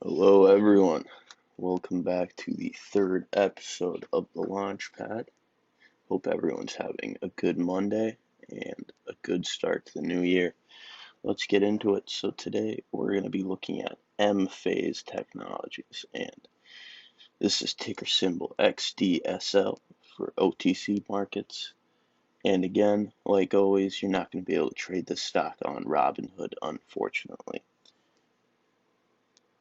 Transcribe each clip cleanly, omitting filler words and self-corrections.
Hello, everyone. Welcome back to the third episode of the Launchpad. Hope everyone's having a good Monday and a good start to the new year. Let's get into it. So, today we're going to be looking at Mphase Technologies, and this is ticker symbol XDSL for OTC markets. And again, like always, you're not going to be able to trade this stock on Robinhood, unfortunately.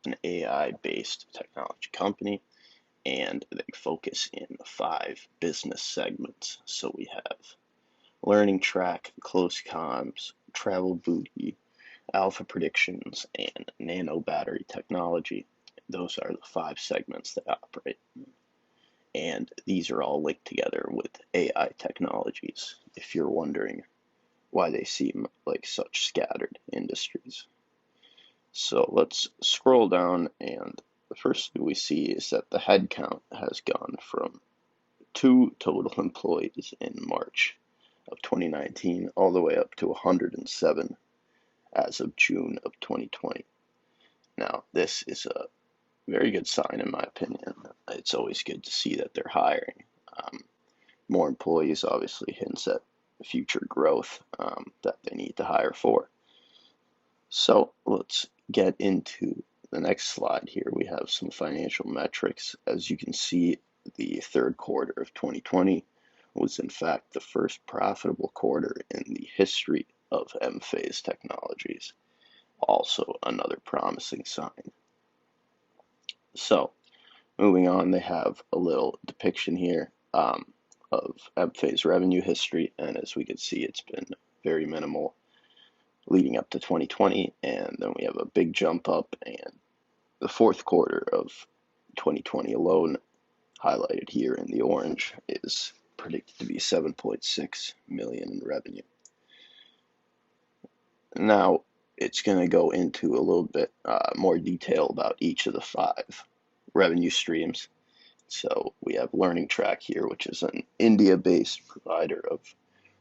An AI based technology company, and they focus in 5 business segments. So we have learning track, close comms, travel booty, alpha predictions, and nano battery technology. Those are the 5 segments they operate. And these are all linked together with AI technologies, if you're wondering why they seem like such scattered industries. So let's scroll down, and the first thing we see is that the headcount has gone from 2 total employees in March of 2019 all the way up to 107 as of June of 2020. Now, this is a very good sign, in my opinion. It's always good to see that they're hiring. More employees obviously hints at future growth that they need to hire for. So let's get into the next slide here. We have some financial metrics. As you can see, the third quarter of 2020 was in fact the first profitable quarter in the history of Mphase Technologies. Also another promising sign. So moving on, they have a little depiction here of Mphase revenue history, and as we can see, it's been very minimal leading up to 2020, and then we have a big jump up, and the fourth quarter of 2020 alone, highlighted here in the orange, is predicted to be 7.6 million in revenue. Now it's going to go into a little bit more detail about each of the 5 revenue streams. So we have Learning Track here, which is an India-based provider of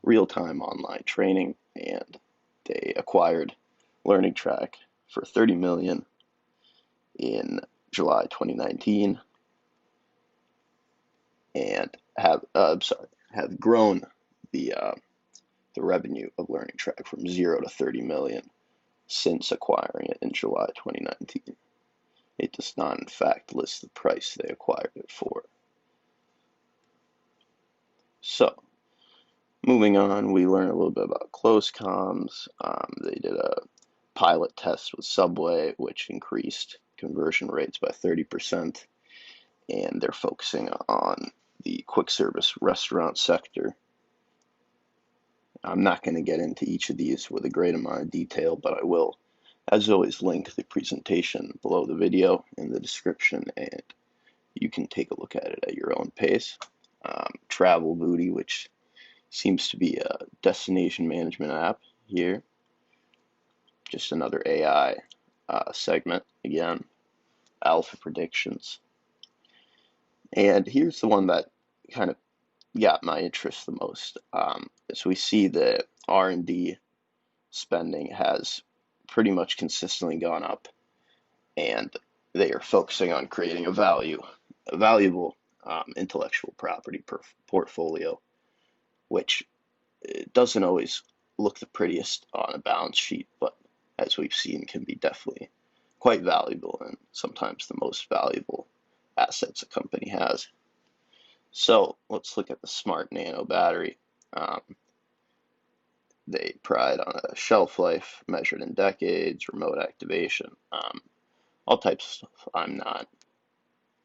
real-time online training, and they acquired Learning Track for 30 million in July 2019, and have grown the revenue of Learning Track from 0 to 30 million since acquiring it in July 2019. It does not, in fact, list the price they acquired it for. So, moving on, we learn a little bit about close comms. They did a pilot test with Subway, which increased conversion rates by 30%, and they're focusing on the quick service restaurant sector. I'm not going to get into each of these with a great amount of detail, but I will, as always, link the presentation below the video in the description, and you can take a look at it at your own pace. Travel Booty, which seems to be a destination management app here. Just another AI segment again. Alpha predictions. And here's the one that kind of got my interest the most. As we see, the R&D spending has pretty much consistently gone up, and they are focusing on creating a valuable intellectual property portfolio, which doesn't always look the prettiest on a balance sheet, but as we've seen, can be definitely quite valuable and sometimes the most valuable assets a company has. So let's look at the smart nano battery. They pride on a shelf life measured in decades, remote activation, all types of stuff. I'm not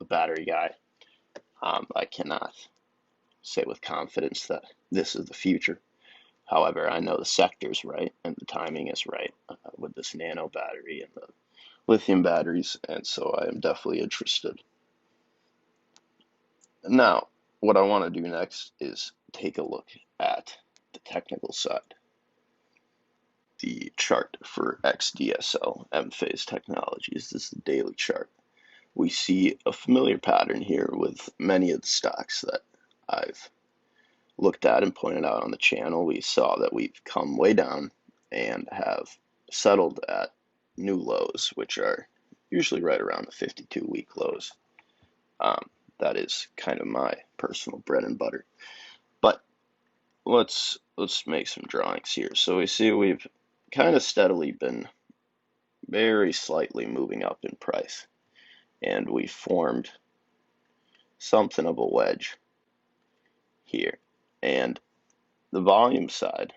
a battery guy. I cannot say with confidence that this is the future. However, I know the sector's right and the timing is right with this nano battery and the lithium batteries, and so I am definitely interested. Now, what I want to do next is take a look at the technical side. The chart for XDSL Mphase Technologies. This is the daily chart. We see a familiar pattern here with many of the stocks that I've looked at and pointed out on the channel. We saw that we've come way down and have settled at new lows, which are usually right around the 52-week lows. Um, that is kind of my personal bread and butter. But let's make some drawings here. So we see we've kind of steadily been very slightly moving up in price, and we formed something of a wedge here. And the volume side,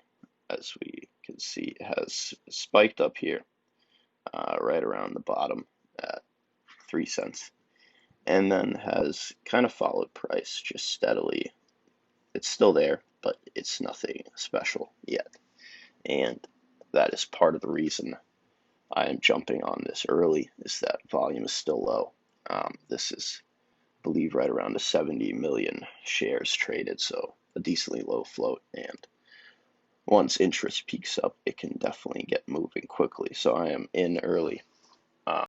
as we can see, has spiked up here, right around the bottom at 3 cents, and then has kind of followed price just steadily. It's still there, but it's nothing special yet. And that is part of the reason I am jumping on this early, is that volume is still low. This is, I believe, right around the 70 million shares traded, so a decently low float. And once interest peaks up, it can definitely get moving quickly. So I am in early